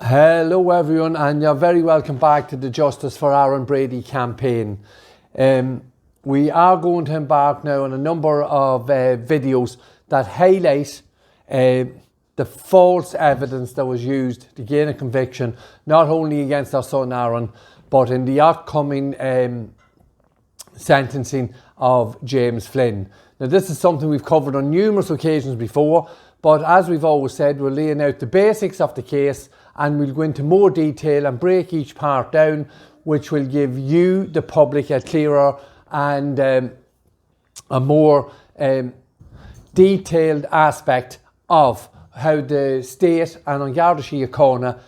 Hello everyone, and you're very welcome back to the Justice for Aaron Brady campaign. We are going to embark now on a number of videos that highlight the false evidence that was used to gain a conviction, not only against our son Aaron, but in the upcoming sentencing of James Flynn. Now, this is something we've covered on numerous occasions before, but as we've always said, we're laying out the basics of the case and we'll go into more detail and break each part down, which will give you, the public, a clearer and a more detailed aspect of how the state and An Garda Síochána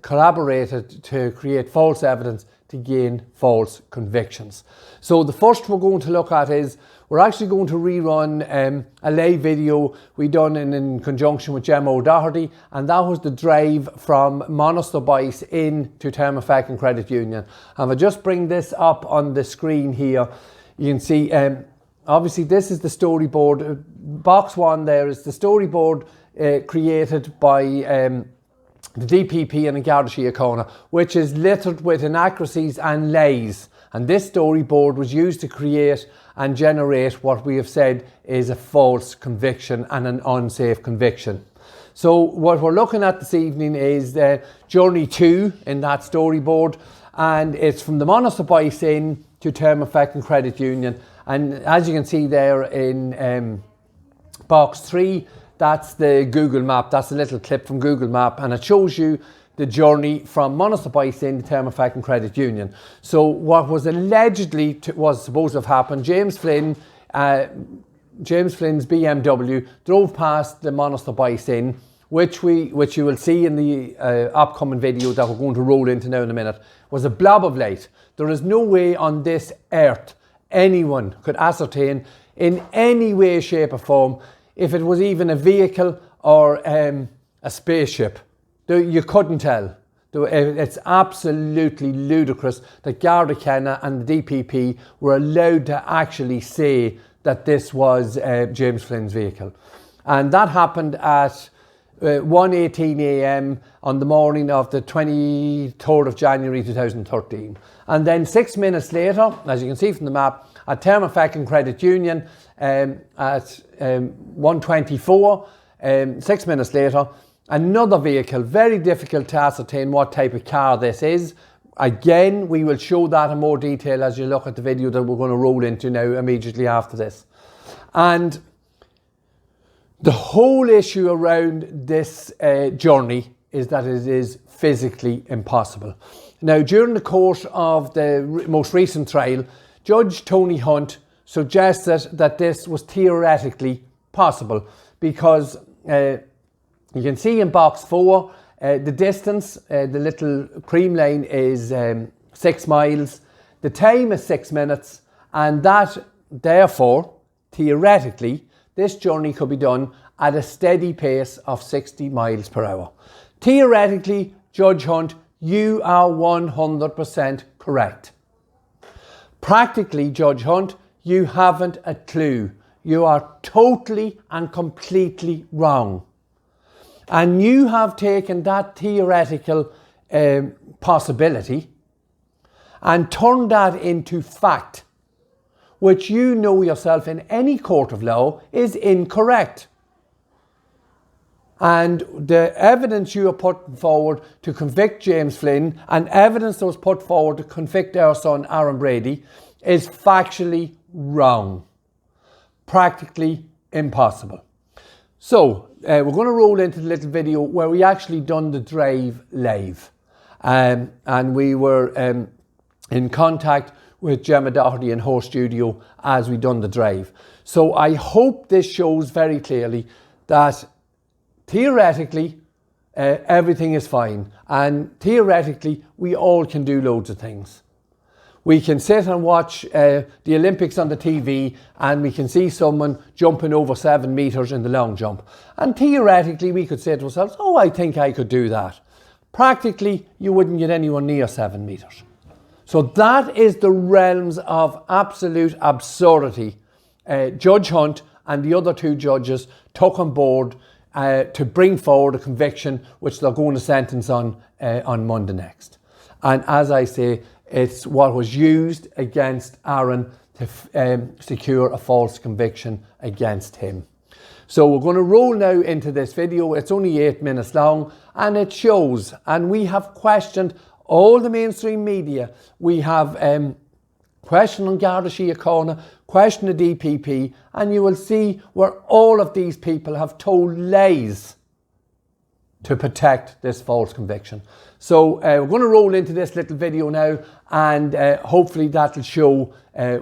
collaborated to create false evidence to gain false convictions. So the first we're going to look at is we're actually going to rerun a live video we done in conjunction with Gemma O'Doherty, and that was the drive from Monasterboice Inn to Termonfeckin Credit Union. And if I just bring this up on the screen here, you can see obviously this is the storyboard. Box one there is the storyboard created by the DPP and Garda Síochána, which is littered with inaccuracies and lies. And this storyboard was used to create and generate what we have said is a false conviction and an unsafe conviction. So what we're looking at this evening is Journey 2 in that storyboard, and it's from the Monasterboice Inn to Termonfeckin Credit Union. And as you can see there in box 3, that's the Google map. That's a little clip from Google Map, and it shows you the journey from Monasterboice Inn to Termonfeckin Credit Union. So what was allegedly was supposed to have happened, James Flynn's BMW drove past the Monasterboice Inn, which you will see in the upcoming video that we're going to roll into now in a minute, was a blob of light. There is no way on this earth anyone could ascertain in any way, shape or form if it was even a vehicle or a spaceship. You couldn't tell. It's absolutely ludicrous that Garda Síochána and the DPP were allowed to actually say that this was James Flynn's vehicle. And that happened at 1:18 a.m. on the morning of the 23rd of January 2013. And then 6 minutes later, as you can see from the map, at Termonfeckin Credit Union at 1:24, 6 minutes later, another vehicle, very difficult to ascertain what type of car this is. Again, we will show that in more detail as you look at the video that we're going to roll into now immediately after this. And the whole issue around this journey is that it is physically impossible. Now, during the course of the most recent trial, Judge Tony Hunt suggested that this was theoretically possible because you can see in box 4 the distance, the little cream line is 6 miles, the time is 6 minutes, and that therefore theoretically this journey could be done at a steady pace of 60 miles per hour. Theoretically, Judge Hunt, you are 100% correct. Practically, Judge Hunt, you haven't a clue. You are totally and completely wrong. And you have taken that theoretical possibility and turned that into fact, which you know yourself in any court of law is incorrect. And the evidence you are putting forward to convict James Flynn and evidence that was put forward to convict our son Aaron Brady is factually wrong. Practically impossible. So we're going to roll into the little video where we actually done the drive live. And we were in contact with Gemma Doherty in her studio as we done the drive. So I hope this shows very clearly that theoretically everything is fine, and theoretically we all can do loads of things. We can sit and watch the Olympics on the TV and we can see someone jumping over 7 meters in the long jump, and theoretically we could say to ourselves, oh, I think I could do that. Practically you wouldn't get anyone near 7 meters. So that is the realms of absolute absurdity Judge Hunt and the other 2 judges took on board to bring forward a conviction which they're going to sentence on Monday next. And as I say, it's what was used against Aaron to secure a false conviction against him. So we're going to roll now into this video. It's only 8 minutes long, and it shows, and we have questioned all the mainstream media. We have questioned on Garda Síochána, questioned the DPP, and you will see where all of these people have told lies to protect this false conviction. So we're going to roll into this little video now, and hopefully that will show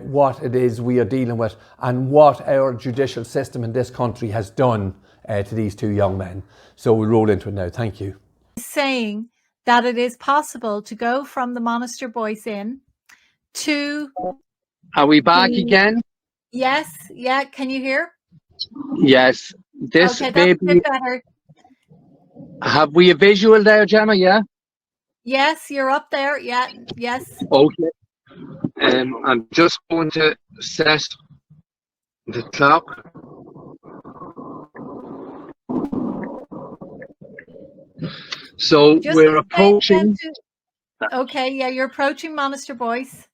what it is we are dealing with and what our judicial system in this country has done to these two young men. So we'll roll into it now. Thank you. Saying that it is possible to go from the Monasterboice Inn to... Are we back again? Yes. Yeah. Can you hear? Yes. This okay, baby... that's a bit better. Have we a visual there, Gemma? Yeah? Yes, you're up there. Yeah. Yes. Okay. I'm just going to set the clock. So Just we're approaching... Okay, yeah, you're approaching Monasterboice.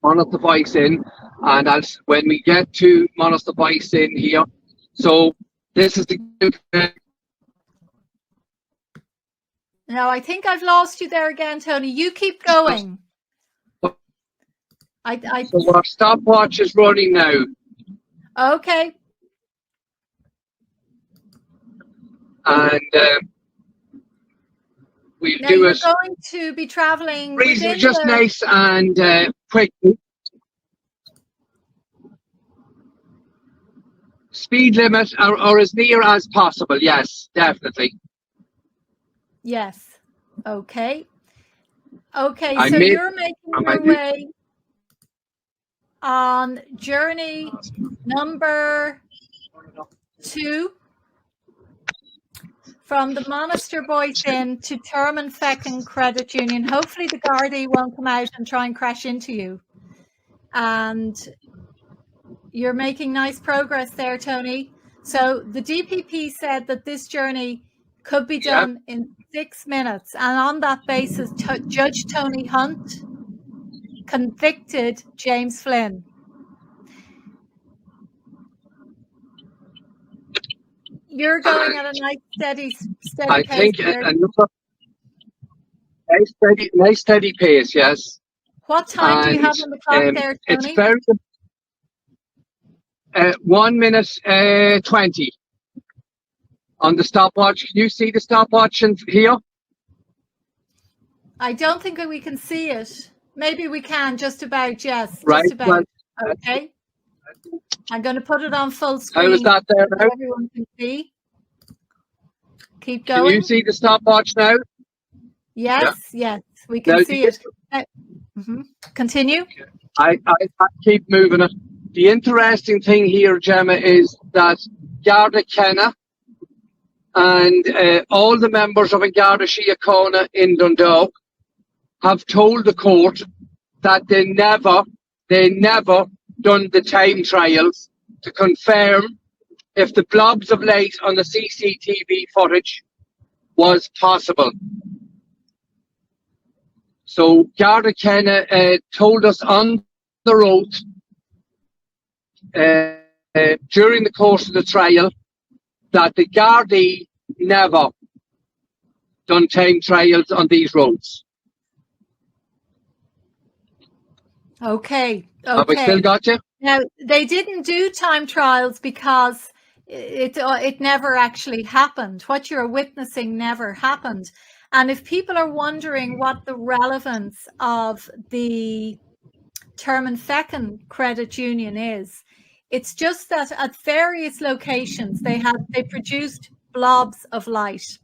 Monasterboice Inn, and when we get to Monasterboice Inn here, so this is the... No, I think I've lost you there again, Tony. You keep going. So our stopwatch is running now. Okay. And we'll now do you're it. Going to be traveling. Just nice and quick. Speed limit or as near as possible. Yes, definitely. Yes. Okay. Okay. So you're making your way on journey number 2 from the Monasterboice Inn to Termonfeckin Credit Union. Hopefully the Gardaí won't come out and try and crash into you. And you're making nice progress there, Tony. So the DPP said that this journey could be done in 6 minutes. And on that basis, Judge Tony Hunt convicted James Flynn. You're going at a nice steady I pace. think nice steady pace, yes. What time do you have on the clock there, Tony? It's very 1 minute 20 on the stopwatch. Can you see the stopwatch here? I don't think we can see it. Maybe we can, just about, yes. Right. Just about. Okay. I'm going to put it on full screen. How is that there now? So everyone can see. Keep going. Can you see the stopwatch now? Yes, yes, we can see it. Continue. I keep moving it. The interesting thing here, Gemma, is that Garda Kenna and all the members of Garda Síochána in Dundalk have told the court that they never done the time trials to confirm if the blobs of light on the CCTV footage was possible. So Garda Kenna told us on the road during the course of the trial that the Gardaí never done time trials on these roads. Okay. Have we still got you? Now, they didn't do time trials because it never actually happened. What you're witnessing never happened. And if people are wondering what the relevance of the Termonfeckin Credit Union is, it's just that at various locations they produced blobs of light.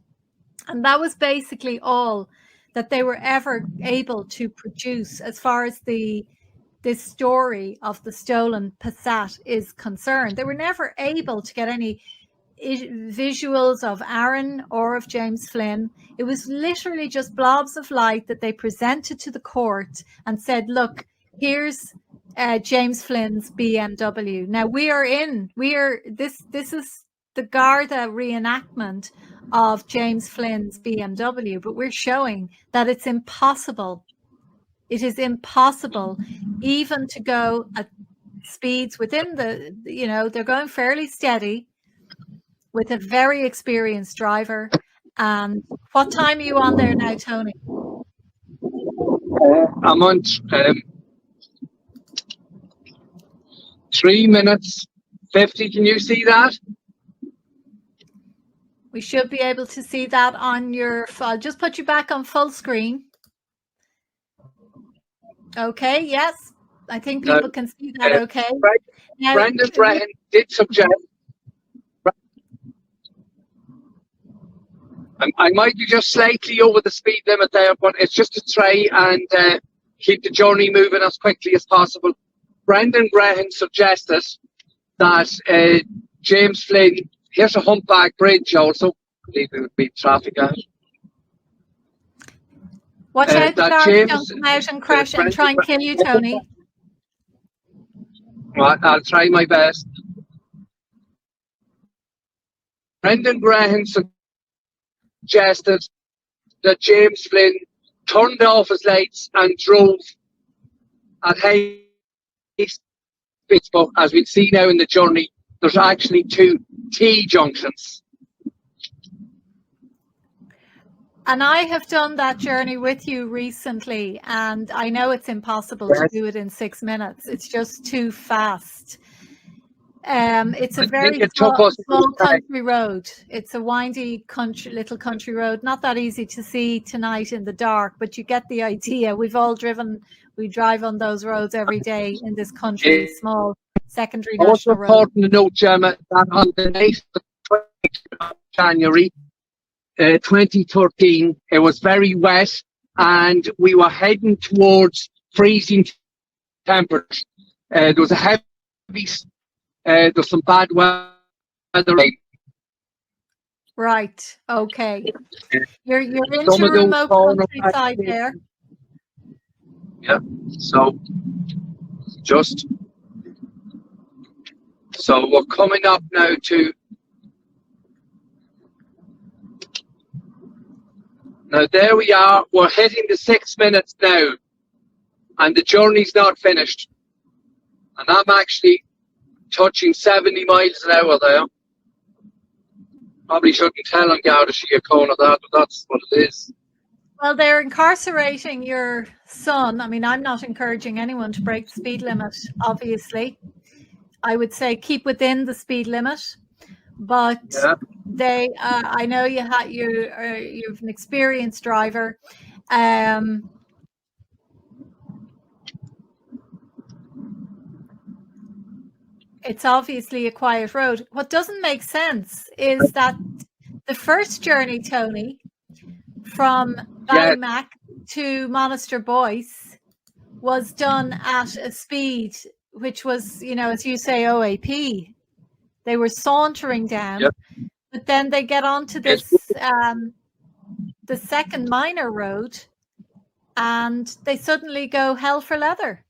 And that was basically all that they were ever able to produce as far as this story of the stolen Passat is concerned. They were never able to get any visuals of Aaron or of James Flynn. It was literally just blobs of light that they presented to the court and said, look, here's James Flynn's BMW. Now this is the Garda reenactment of James Flynn's BMW, but we're showing that it's impossible. It is impossible even to go at speeds within the, you know, they're going fairly steady with a very experienced driver. And what time are you on there now, Tony? I'm on 3 minutes 50. Can you see that? We should be able to see that on your, I'll just put you back on full screen. Okay, yes, I think people can see that okay. Now, Brendan Brehan did suggest, I might be just slightly over the speed limit there, but it's just to try and keep the journey moving as quickly as possible. Brendan Brehan suggested that James Flynn, here's a humpback bridge also, I believe it would be traffic out. Watch out, the cars don't come out and crash and try and kill you, Tony. Well, I'll try my best. Brendan Brehan suggested that James Flynn turned off his lights and drove at high speeds, but as we see now in the journey, there's actually 2 T-junctions. And I have done that journey with you recently, and I know it's impossible to do it in 6 minutes. It's just too fast. It's a very small country road. It's a windy little country road. Not that easy to see tonight in the dark, but you get the idea. We've all driven, we drive on those roads every day in this country, small secondary national road. Also important to note, Gemma, that on the night of January 2013, it was very wet and we were heading towards freezing temperatures. There was a heavy, there's some bad weather. Right, okay. You're into remote countryside there. Yeah, so we're coming up now to, now there we are, we're hitting the 6 minutes now, and the journey's not finished. And I'm actually touching 70 miles an hour there. Probably shouldn't tell on Garda Síochána that, but that's what it is. Well, they're incarcerating your son. I mean, I'm not encouraging anyone to break the speed limit, obviously. I would say keep within the speed limit. But they, I know you've an experienced driver. It's obviously a quiet road. What doesn't make sense is that the first journey, Tony, from Ballymac to Monasterboice was done at a speed which was, you know, as you say, OAP. They were sauntering down, but then they get onto this, the second minor road, and they suddenly go hell for leather,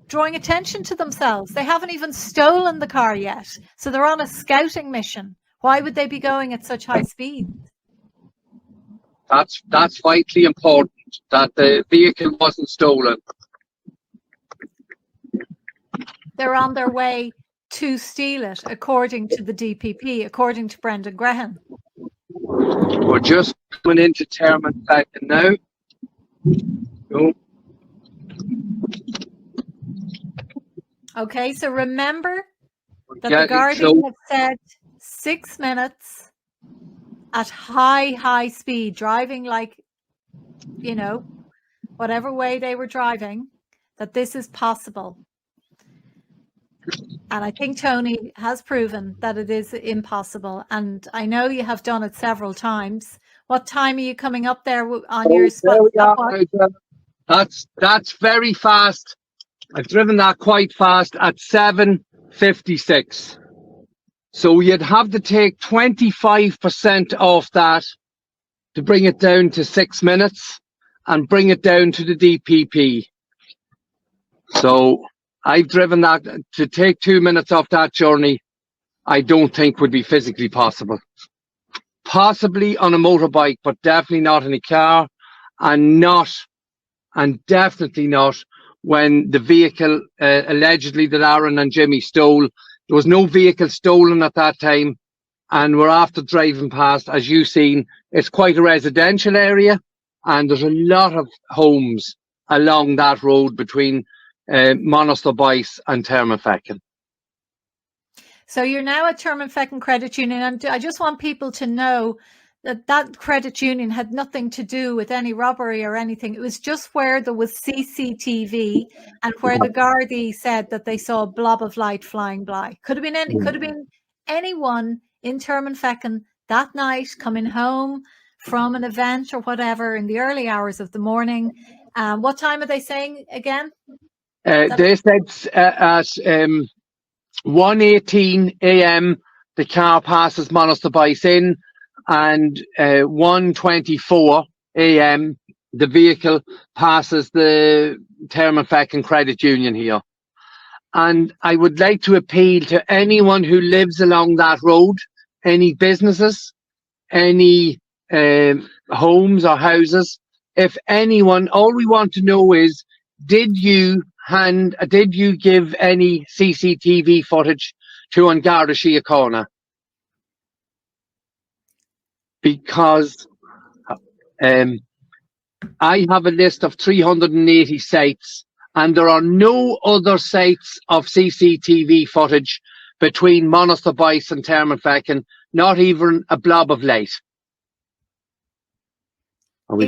drawing attention to themselves. They haven't even stolen the car yet, so they're on a scouting mission. Why would they be going at such high speed? That's vitally important, that the vehicle wasn't stolen. They're on their way to steal it, according to the DPP, according to Brendan Brehan. We're just going into Termonfeckin now. Go. Okay, so remember that the Guardian have said 6 minutes at high speed, driving like, you know, whatever way they were driving, that this is possible. And I think Tony has proven that it is impossible. And I know you have done it several times. What time are you coming up there on your stopwatch? That's very fast. I've driven that quite fast at 7:56. So you'd have to take 25% off that to bring it down to 6 minutes and bring it down to the DPP. So I've driven that to take 2 minutes off that journey. I don't think would be physically possible. Possibly on a motorbike, but definitely not in a car, and definitely not when the vehicle allegedly that Aaron and Jimmy stole. There was no vehicle stolen at that time, and we're after driving past, as you've seen, it's quite a residential area, and there's a lot of homes along that road between Monasterboice and Termonfeckin. So you're now at Termonfeckin Credit Union, and I just want people to know that that credit union had nothing to do with any robbery or anything. It was just where there was CCTV and where the Gardaí said that they saw a blob of light flying by. Could have been anyone in Termonfeckin that night coming home from an event or whatever in the early hours of the morning. What time are they saying again? They said at 1:18 a.m. the car passes Monasterboice Inn, and 1:24 a.m. the vehicle passes the Termonfeckin Credit Union here. And I would like to appeal to anyone who lives along that road, any businesses, any homes or houses. If anyone, all we want to know is, did you give any CCTV footage to Garda Síochána? Because I have a list of 380 sites, and there are no other sites of CCTV footage between Monasterboice and Termonfeckin, not even a blob of light.